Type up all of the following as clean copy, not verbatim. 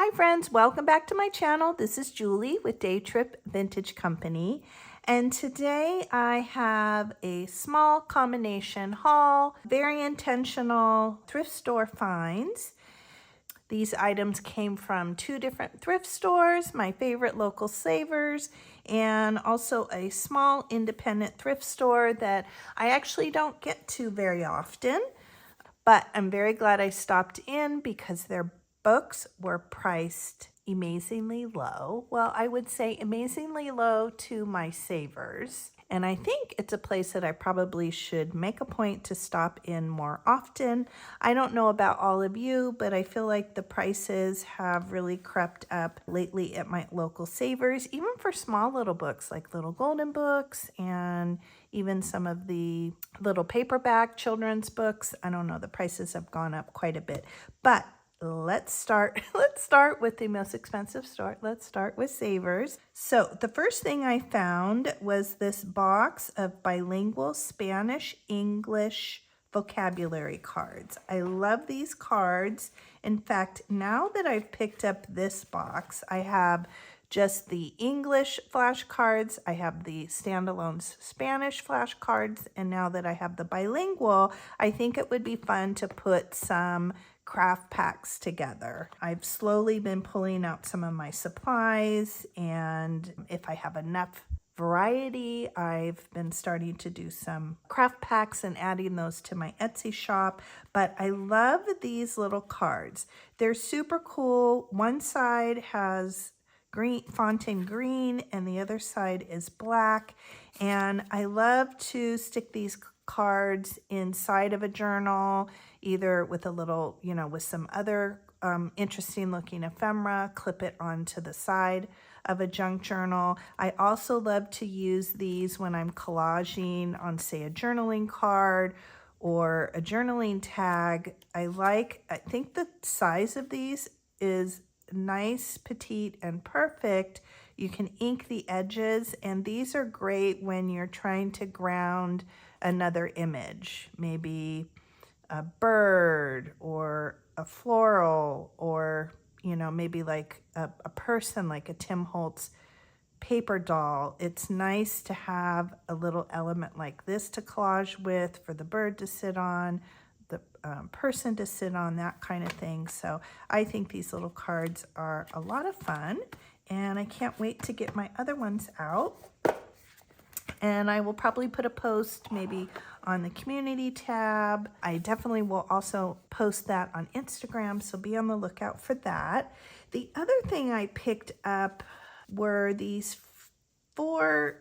Hi friends, welcome back to my channel. This is Julie with Day Trip Vintage Company. And today I have a small combination haul, very intentional thrift store finds. These items came from two different thrift stores, my favorite local savers, and also a small independent thrift store that I actually don't get to very often. But I'm very glad I stopped in because their books were priced amazingly low. Well, I would say amazingly low to my savers. And I think it's a place that I probably should make a point to stop in more often. I don't know about all of you, but I feel like the prices have really crept up lately at my local savers, even for small little books like little golden books and even some of the little paperback children's books. I don't know, the prices have gone up quite a bit. But let's start with the most expensive store. Let's start with savers. So the first thing I found was this box of bilingual Spanish English vocabulary cards. I love these cards. In fact, now that I've picked up this box, I have just the English flashcards, I have the standalone Spanish flashcards, and now that I have the bilingual, I think it would be fun to put some craft packs together. I've slowly been pulling out some of my supplies, and if I have enough variety, I've been starting to do some craft packs and adding those to my Etsy shop. But I love these little cards. They're super cool. One side has green, fontaine green, and the other side is black. And I love to stick these cards inside of a journal, either with a little, with some other interesting looking ephemera, clip it onto the side of a junk journal. I also love to use these when I'm collaging on, say, a journaling card or a journaling tag. I think the size of these is nice, petite, and perfect. You can ink the edges, and these are great when you're trying to ground another image, maybe a bird or a floral, or maybe like a person, like a Tim Holtz paper doll. It's nice to have a little element like this to collage with, for the bird to sit on, the person to sit on, that kind of thing. So I think these little cards are a lot of fun, and I can't wait to get my other ones out. And I will probably put a post maybe on the community tab. I definitely will also post that on Instagram, so be on the lookout for that. The other thing I picked up were these four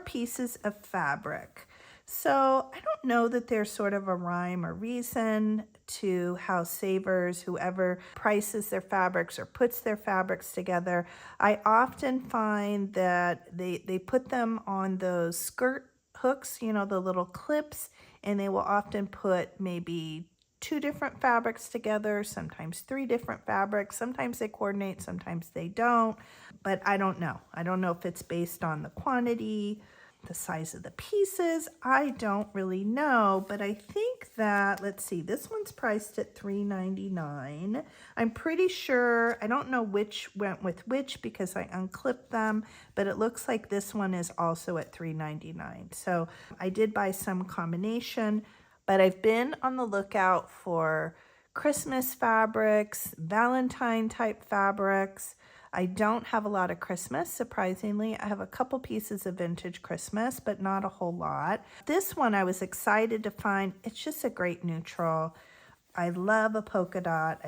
pieces of fabric. So I don't know that there's sort of a rhyme or reason to how savers, whoever prices their fabrics or puts their fabrics together, I often find that they put them on those skirt hooks, the little clips, and they will often put maybe two different fabrics together, sometimes three different fabrics. Sometimes they coordinate, sometimes they don't, but I don't know. I don't know if it's based on the quantity, the size of the pieces. I don't really know, but I think that, let's see, this one's priced at $3.99. I'm pretty sure, I don't know which went with which because I unclipped them, but it looks like this one is also at $3.99. So I did buy some combination, but I've been on the lookout for Christmas fabrics, Valentine type fabrics. I don't have a lot of Christmas, surprisingly. I have a couple pieces of vintage Christmas, but not a whole lot. This one I was excited to find. It's just a great neutral. I love a polka dot.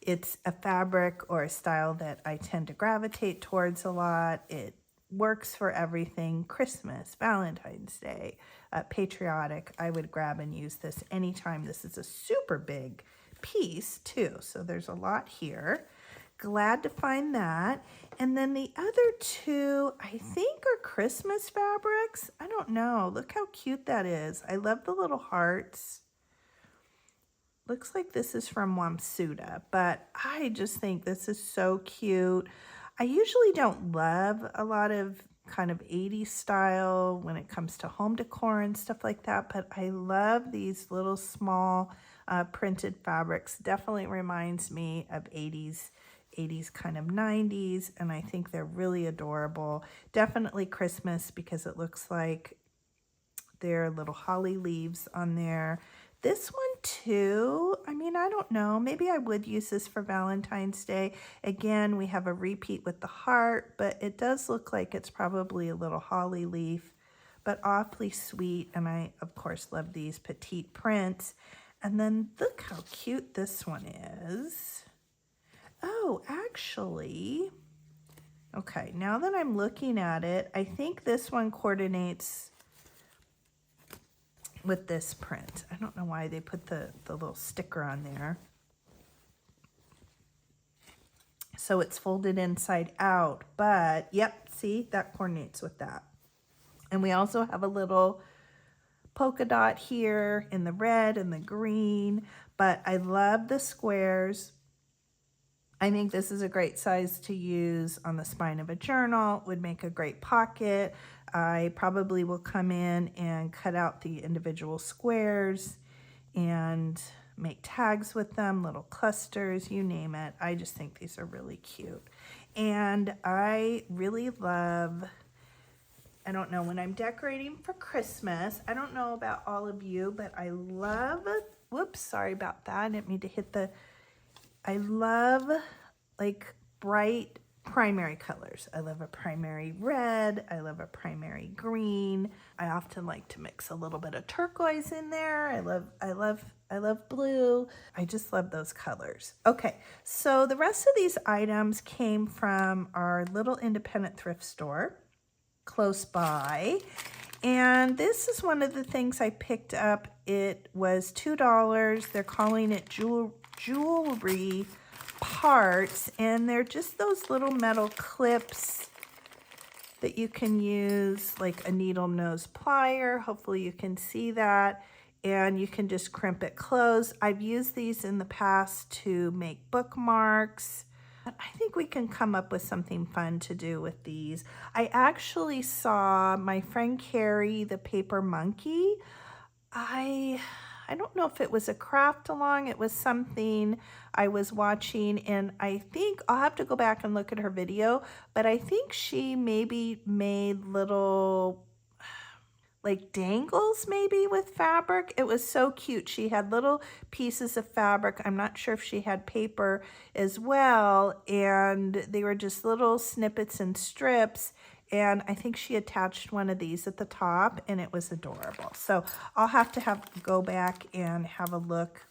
It's a fabric or a style that I tend to gravitate towards a lot. It works for everything. Christmas, Valentine's Day, patriotic. I would grab and use this anytime. This is a super big piece too, so there's a lot here. Glad to find that. And then the other two, I think, are Christmas fabrics. I don't know. Look how cute that is. I love the little hearts. Looks like this is from Wamsuda, but I just think this is so cute. I usually don't love a lot of kind of 80s style when it comes to home decor and stuff like that, but I love these little small printed fabrics. Definitely reminds me of 80s kind of 90s, and I think they're really adorable. Definitely Christmas because it looks like there are little holly leaves on there. This one too, I mean, I don't know, maybe I would use this for Valentine's Day. Again, we have a repeat with the heart, but it does look like it's probably a little holly leaf, but awfully sweet. And I, of course, love these petite prints. And then look how cute this one is. Oh, actually, okay, now that I'm looking at it, I think this one coordinates with this print. I don't know why they put the little sticker on there. So it's folded inside out, but yep, see, that coordinates with that. And we also have a little polka dot here in the red and the green, but I love the squares. I think this is a great size to use on the spine of a journal. It would make a great pocket. I probably will come in and cut out the individual squares and make tags with them, little clusters, you name it. I just think these are really cute. And I really love, I don't know, when I'm decorating for Christmas, I don't know about all of you, but I love, whoops, sorry about that. I didn't mean to hit the, I love like bright primary colors. I love a primary red. I love a primary green. I often like to mix a little bit of turquoise in there. I love blue. I just love those colors. Okay, so the rest of these items came from our little independent thrift store close by. And this is one of the things I picked up. It was $2. They're calling it jewelry parts, and they're just those little metal clips that you can use like a needle nose plier. Hopefully you can see that, and you can just crimp it closed. I've used these in the past to make bookmarks. I think we can come up with something fun to do with these. I actually saw my friend Carrie, the paper monkey. I don't know if it was a craft along, it was something I was watching, and I think I'll have to go back and look at her video, but I think she maybe made little like dangles maybe with fabric. It was so cute. She had little pieces of fabric. I'm not sure if she had paper as well, and they were just little snippets and strips. And I think she attached one of these at the top, and it was adorable. So I'll have to go back and have a look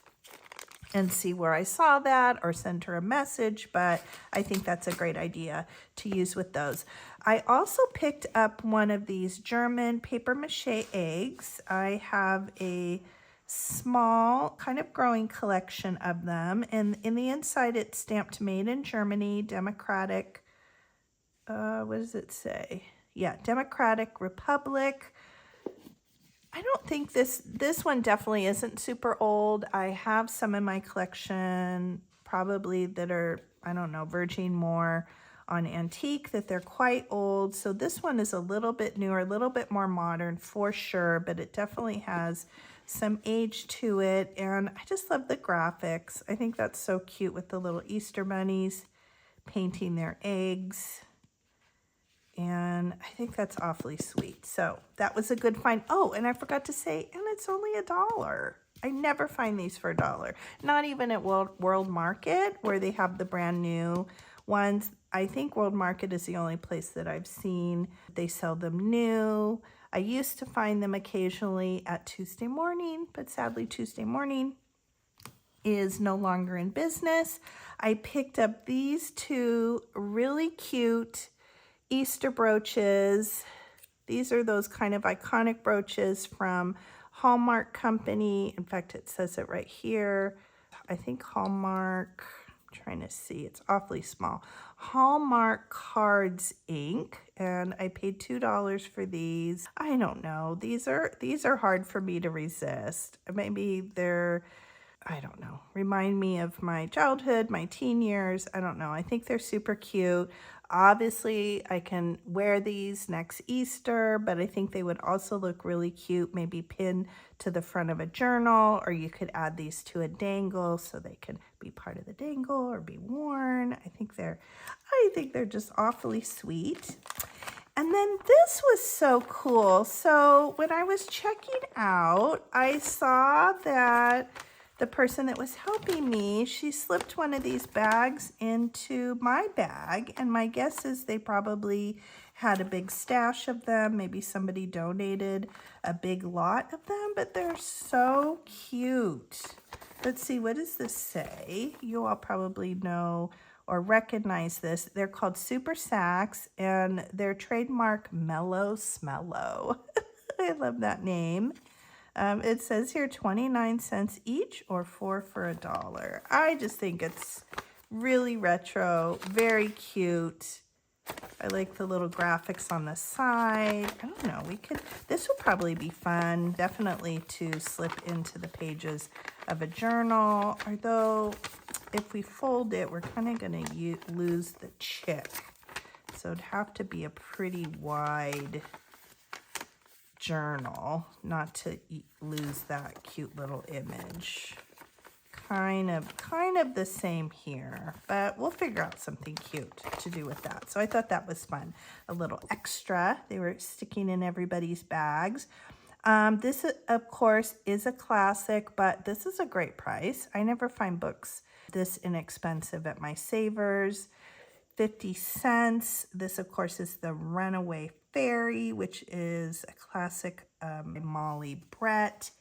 and see where I saw that or send her a message, but I think that's a great idea to use with those. I also picked up one of these German paper mache eggs. I have a small kind of growing collection of them, and in the inside it's stamped made in Germany, democratic, what does it say? Yeah, Democratic Republic. I don't think this one definitely isn't super old. I have some in my collection probably that are, I don't know, verging more on antique, that they're quite old. So this one is a little bit newer, a little bit more modern for sure, but it definitely has some age to it. And I just love the graphics. I think that's so cute with the little Easter bunnies painting their eggs. And I think that's awfully sweet. So that was a good find. Oh, and I forgot to say, and it's only $1. I never find these for $1. Not even at World Market, where they have the brand new ones. I think World Market is the only place that I've seen they sell them new. I used to find them occasionally at Tuesday Morning, but sadly Tuesday Morning is no longer in business. I picked up these two really cute Easter brooches. These are those kind of iconic brooches from Hallmark Company. In fact, it says it right here. I think Hallmark, I'm trying to see, it's awfully small. Hallmark Cards Inc. And I paid $2 for these. I don't know. These are hard for me to resist. Maybe they're I don't know, remind me of my childhood, my teen years. I don't know. I think they're super cute. Obviously, I can wear these next Easter, but I think they would also look really cute, maybe pinned to the front of a journal, or you could add these to a dangle so they could be part of the dangle or be worn. I think they're just awfully sweet. And then this was so cool. So when I was checking out, I saw that the person that was helping me, she slipped one of these bags into my bag. And my guess is they probably had a big stash of them. Maybe somebody donated a big lot of them, but they're so cute. Let's see, what does this say? You all probably know or recognize this. They're called Super Saxs, and their trademark Mellow Smello. I love that name. It says here 29 cents each or 4 for $1. I just think it's really retro, very cute. I like the little graphics on the side. I don't know, this would probably be fun, definitely to slip into the pages of a journal, although if we fold it, we're kind of going to lose the chick. So it'd have to be a pretty wide journal not to lose that cute little image. Kind of the same here, but we'll figure out something cute to do with that. So I thought that was fun. A little extra. They were sticking in everybody's bags. This, of course, is a classic, but this is a great price. I never find books this inexpensive at my Savers. 50 cents. This, of course, is the Runaway Fairy, which is a classic Molly Brett.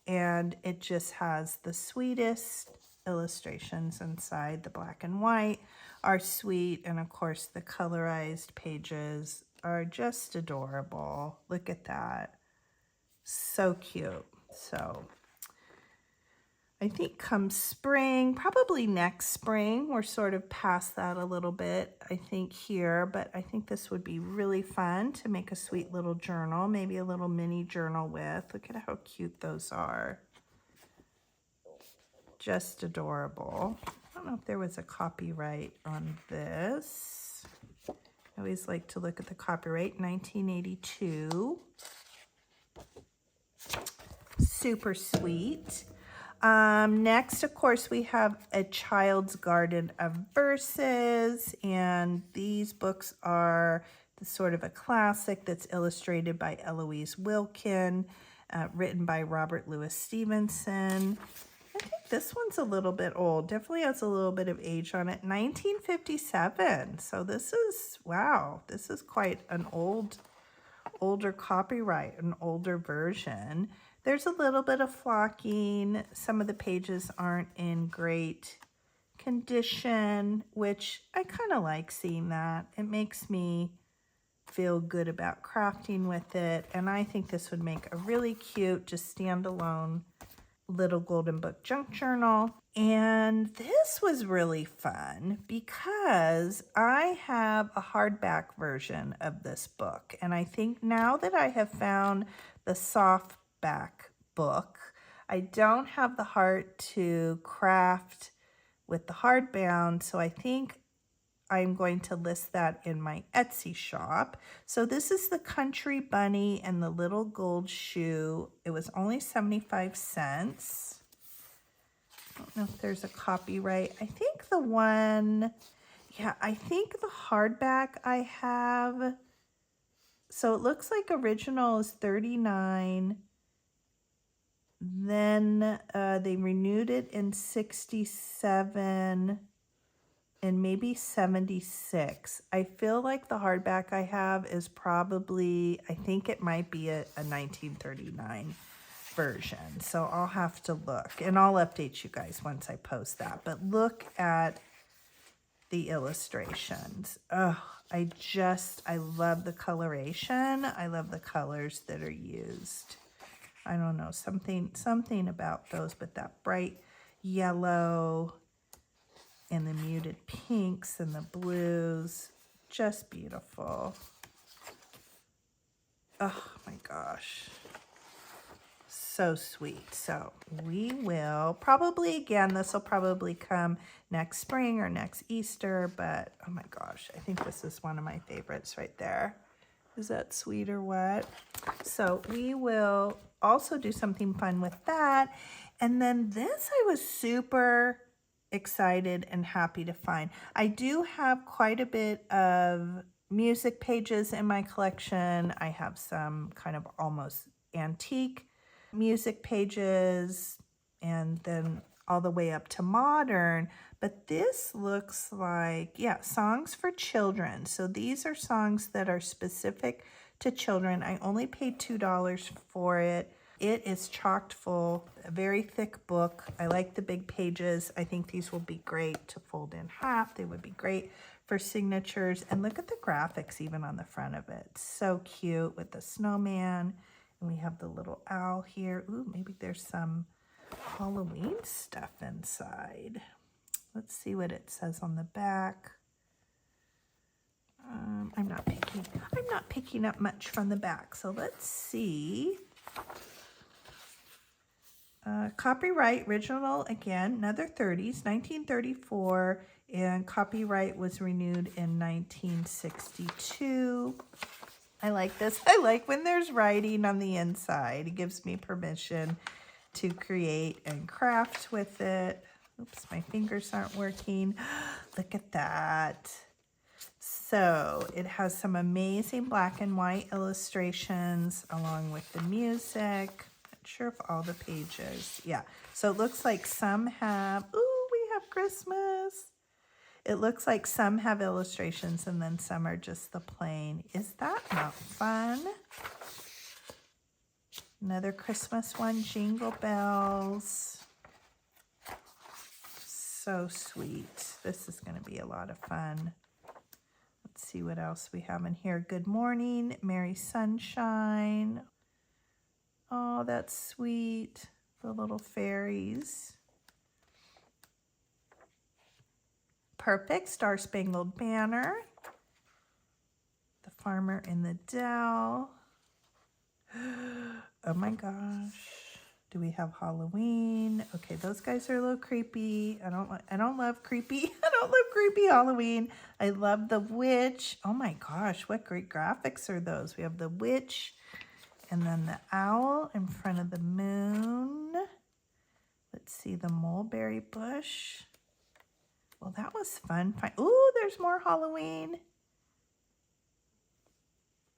And it just has the sweetest illustrations inside. The black and white are sweet. And, of course, the colorized pages are just adorable. Look at that. So cute. So I think come spring, probably next spring, we're sort of past that a little bit, I think here, but I think this would be really fun to make a sweet little journal, maybe a little mini journal with. Look at how cute those are. Just adorable. I don't know if there was a copyright on this. I always like to look at the copyright, 1982. Super sweet. Next, of course, we have A Child's Garden of Verses, and these books are sort of a classic that's illustrated by Eloise Wilkin, written by Robert Louis Stevenson. I think this one's a little bit old. Definitely has a little bit of age on it. 1957. So this is, wow, this is quite an older copyright, an older version. There's a little bit of flocking. Some of the pages aren't in great condition, which I kind of like seeing that. It makes me feel good about crafting with it. And I think this would make a really cute, just standalone little golden book junk journal. And this was really fun because I have a hardback version of this book. And I think now that I have found the softback book, I don't have the heart to craft with the hardbound. So I think I'm going to list that in my Etsy shop. So this is the Country Bunny and the Little Gold Shoe. It was only 75 cents. I don't know if there's a copyright. I think the one, yeah, I think the hardback I have. So it looks like original is 39. Then they renewed it in 67. And maybe 76. I feel like the hardback I have is probably, I think it might be a 1939 version. So I'll have to look, and I'll update you guys once I post that. But look at the illustrations. Oh, I love the coloration. I love the colors that are used. I don't know, something about those, but that bright yellow and the muted pinks and the blues, just beautiful. Oh my gosh, So sweet. So we will probably, again, this will probably come next spring or next Easter, but oh my gosh, I think this is one of my favorites right there. Is that sweet or what? So we will also do something fun with that. And then this I was super excited and happy to find. I do have quite a bit of music pages in my collection. I have some kind of almost antique music pages and then all the way up to modern. But this looks like, yeah, songs for children. So these are songs that are specific to children. I only paid $2 for it. It is chocked full, a very thick book. I like the big pages. I think these will be great to fold in half. They would be great for signatures. And look at the graphics even on the front of it. So cute with the snowman. And we have the little owl here. Ooh, maybe there's some Halloween stuff inside. Let's see what it says on the back. I'm not picking up much from the back. So let's see. Copyright original, again, another 30s, 1934, and copyright was renewed in 1962. I like this. I like when there's writing on the inside. It gives me permission to create and craft with it. Oops, my fingers aren't working. Look at that. So it has some amazing black and white illustrations along with the music. Not sure if all the pages. Yeah. So it looks like some have, ooh, we have Christmas. It looks like some have illustrations and then some are just the plain. Is that not fun? Another Christmas one, Jingle Bells. So sweet. This is going to be a lot of fun. Let's see what else we have in here. Good morning, Merry Sunshine. Oh, that's sweet. The little fairies. Perfect, Star Spangled Banner. The Farmer in the Dell. Oh my gosh. Do we have Halloween? Okay, those guys are a little creepy. I don't love creepy. I don't love creepy Halloween. I love the witch. Oh my gosh, what great graphics are those? We have the witch and then the owl in front of the moon. Let's see, the mulberry bush. Well, that was fun. Ooh, there's more Halloween.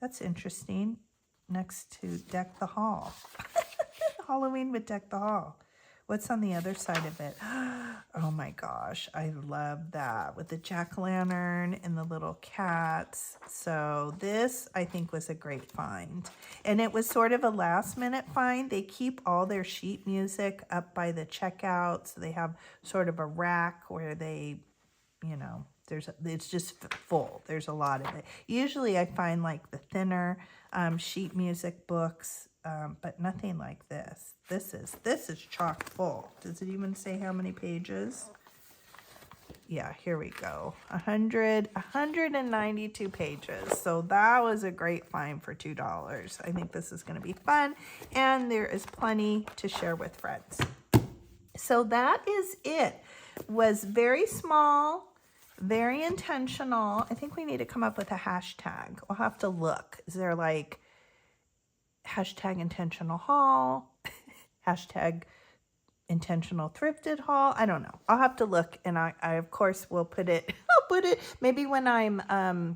That's interesting. Next to Deck the Hall. Halloween would Deck the Hall. What's on the other side of it? Oh my gosh, I love that with the jack-o'-lantern and the little cats. So this, I think, was a great find. And it was sort of a last-minute find. They keep all their sheet music up by the checkout. So they have sort of a rack where they, you know, it's just full. There's a lot of it. Usually I find like the thinner sheet music books, but nothing like this. This is chock full. Does it even say how many pages? Yeah, here we go. 192 pages. So that was a great find for $2. I think this is going to be fun, and there is plenty to share with friends. So that is it. Was very small, very intentional. I think we need to come up with a hashtag. We'll have to look. Is there like hashtag intentional haul, hashtag intentional thrifted haul? I don't know. I'll have to look, and I of course will put it, I'll put it, maybe when I'm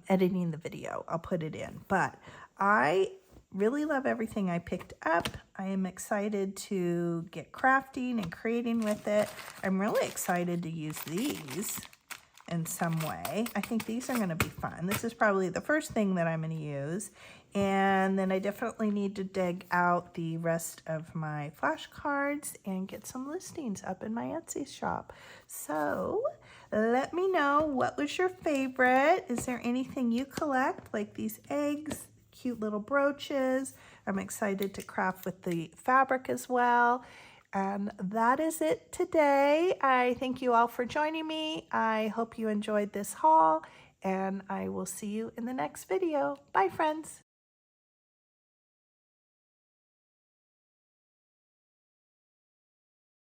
editing the video, I'll put it in. But I really love everything I picked up. I am excited to get crafting and creating with it. I'm really excited to use these in some way. I think these are going to be fun. This is probably the first thing that I'm going to use. And then I definitely need to dig out the rest of my flashcards and get some listings up in my Etsy shop. So let me know, what was your favorite? Is there anything you collect, like these eggs, cute little brooches? I'm excited to craft with the fabric as well. And that is it today. I thank you all for joining me. I hope you enjoyed this haul, and I will see you in the next video. Bye, friends.